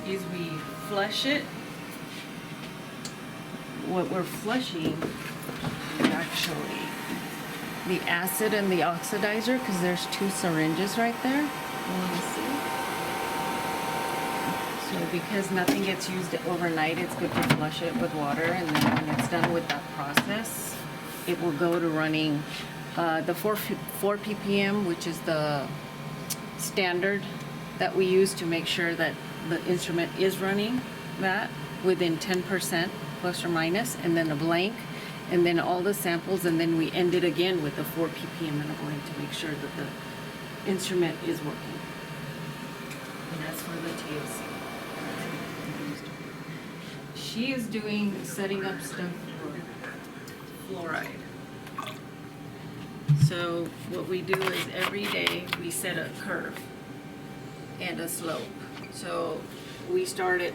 is we flush it. What we're flushing is actually the acid and the oxidizer, because there's two syringes right there. You want to see? So because nothing gets used overnight, it's good to flush it with water, and then when it's done with that process, it will go to running the 4 ppm, which is the standard that we use to make sure that the instrument is running that within 10% plus or minus, and then a blank, and then all the samples, and then we end it again with the 4 ppm and a blank to make sure that the instrument is working. And that's for the TOC. She is setting up stuff for fluoride. So what we do is every day we set a curve and a slope. So we start at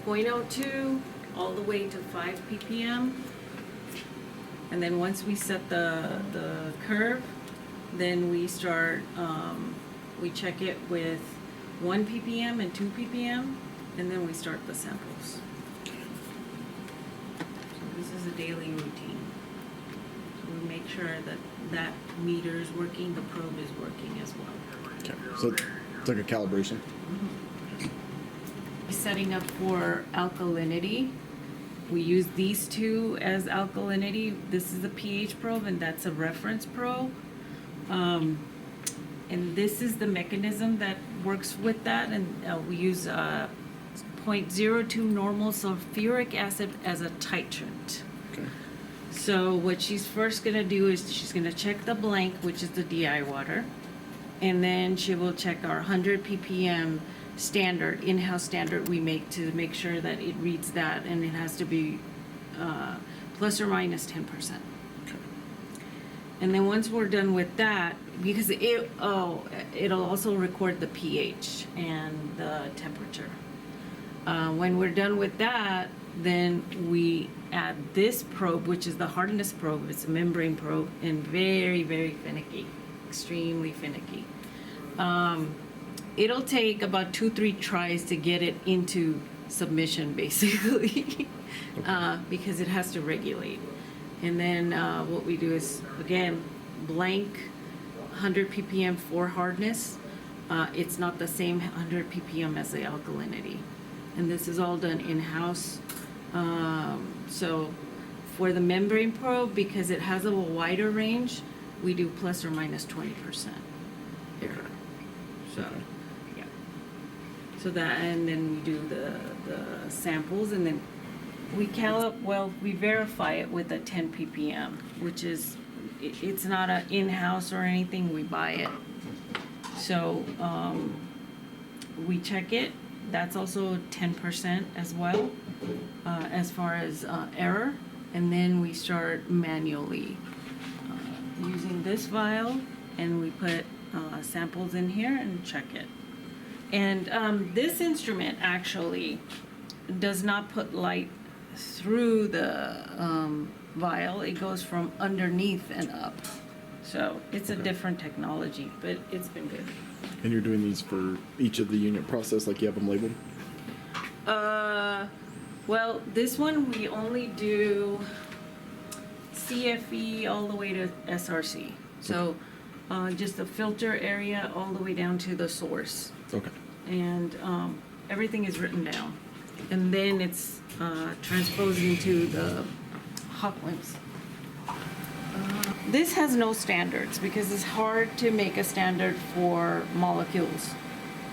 0.02 all the way to 5 ppm. And then once we set the curve, then we start, we check it with 1 ppm and 2 ppm, and then we start the samples. So this is a daily routine. So we make sure that that meter is working, the probe is working as well. Okay. So it's like a calibration. Setting up for alkalinity. We use these two as alkalinity. This is a pH probe, and that's a reference probe. And this is the mechanism that works with that. And we use 0.02 normal sulfuric acid as a titrant. Okay. So what she's first gonna do is she's gonna check the blank, which is the DI water, and then she will check our 100 ppm standard, in-house standard we make to make sure that it reads that, and it has to be plus or minus 10%. Okay. And then once we're done with that, because it'll also record the pH and the temperature. When we're done with that, then we add this probe, which is the hardness probe. It's a membrane probe, and very, very finicky, extremely finicky. It'll take about 2-3 tries to get it into submission, basically, because it has to regulate. And then what we do is, again, blank 100 ppm for hardness. It's not the same 100 ppm as the alkalinity. And this is all done in-house. So for the membrane probe, because it has a little wider range, we do plus or minus 20% error. So, yeah. So that, and then we do the samples, and then we we verify it with a 10 ppm, which is, it's not an in-house or anything, we buy it. So we check it. That's also 10% as well, as far as error. And then we start manually using this vial, and we put samples in here and check it. And this instrument actually does not put light through the vial. It goes from underneath and up. So it's a different technology, but it's been good. And you're doing these for each of the unit process, like you have them labeled? Well, this one we only do CFE all the way to SRC. So just the filter area all the way down to the source. Okay. And everything is written down. And then it's transposed into the hot ones. This has no standards because it's hard to make a standard for molecules.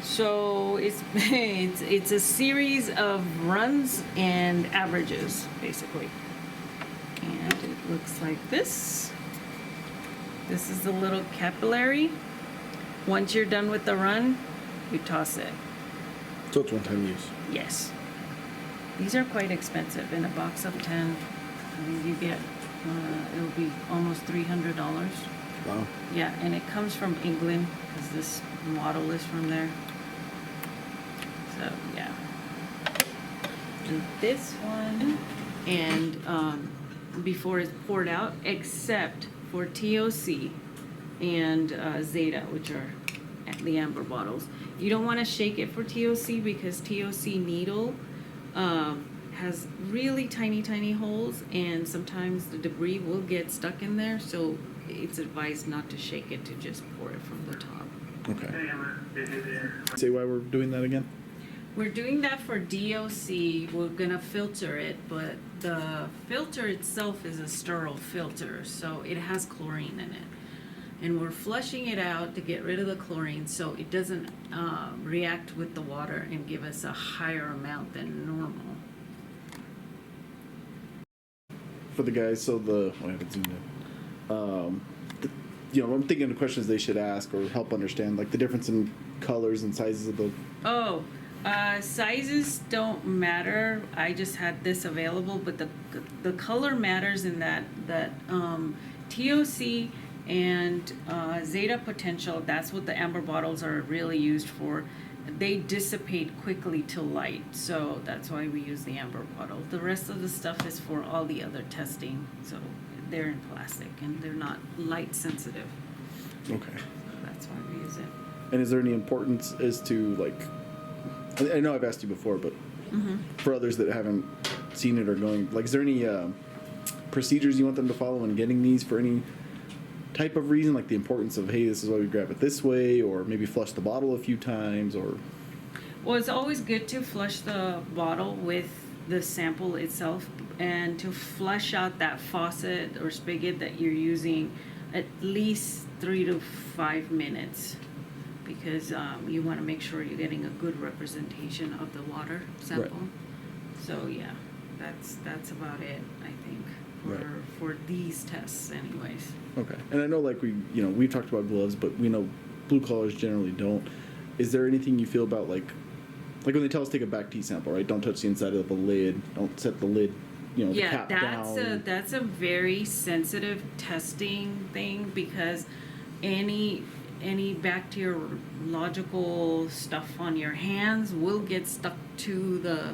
So it's a series of runs and averages, basically. And it looks like this. This is the little capillary. Once you're done with the run, you toss it. So it's one-time use? Yes. These are quite expensive. In a box of 10, you get, it'll be almost $300. Wow. Yeah, and it comes from England, because this model is from there. So, yeah. And this one, and before it's poured out, except for TOC and Zeta, which are the amber bottles. You don't want to shake it for TOC because TOC needle has really tiny holes, and sometimes the debris will get stuck in there, so it's advised not to shake it, to just pour it from the top. Okay. Say why we're doing that again? We're doing that for DOC. We're gonna filter it, but the filter itself is a sterile filter, so it has chlorine in it. And we're flushing it out to get rid of the chlorine so it doesn't react with the water and give us a higher amount than normal. For the guys, so I haven't zoomed in. I'm thinking of questions they should ask or help understand, like the difference in colors and sizes of the. Oh, sizes don't matter. I just had this available, but the color matters in that TOC and zeta potential, that's what the amber bottles are really used for. They dissipate quickly to light, so that's why we use the amber bottle. The rest of the stuff is for all the other testing, so they're in plastic and they're not light sensitive. Okay. That's why we use it. And is there any importance as to, like, I know I've asked you before, but for others that haven't seen it or going, like, is there any procedures you want them to follow in getting these for any type of reason, like the importance of, hey, this is why we grab it this way, or maybe flush the bottle a few times, or? Well, it's always good to flush the bottle with the sample itself and to flush out that faucet or spigot that you're using at least 3 to 5 minutes, because you want to make sure you're getting a good representation of the water sample. Right. So yeah, that's about it, I think, for these tests anyways. Okay. And I know, like, we've talked about gloves, but we know blue collars generally don't. Is there anything you feel about, like when they tell us take a back tea sample, right? Don't touch the inside of the lid. Don't set the lid, the cap down. That's a very sensitive testing thing, because any bacteriological stuff on your hands will get stuck to the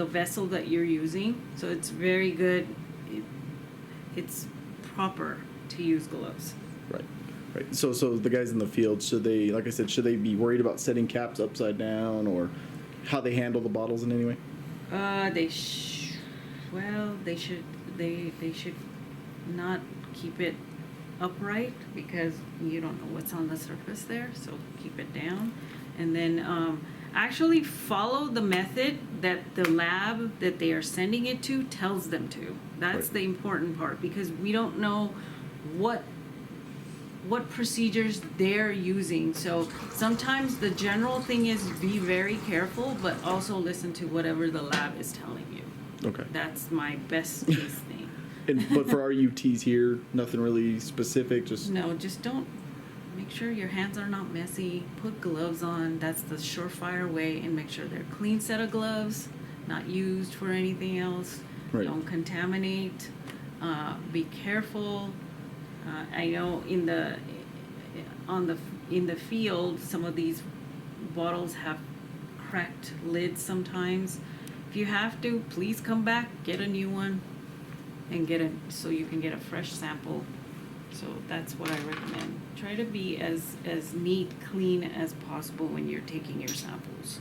vessel that you're using. So it's very good. It's proper to use gloves. Right. So the guys in the field, should they, like I said, should they be worried about setting caps upside down, or how they handle the bottles in any way? They should not keep it upright, because you don't know what's on the surface there, so keep it down. And then actually follow the method that the lab that they are sending it to tells them to. That's the important part, because we don't know what procedures they're using. So sometimes the general thing is be very careful, but also listen to whatever the lab is telling you. Okay. That's my best case thing. But for our UTs here, nothing really specific, just... No, just don't. Make sure your hands are not messy. Put gloves on. That's the surefire way. And make sure they're a clean set of gloves, not used for anything else. Right. Don't contaminate. Be careful. I know in the field, some of these bottles have cracked lids sometimes. If you have to, please come back, get a new one, and so you can get a fresh sample. So that's what I recommend. Try to be as neat, clean as possible when you're taking your samples.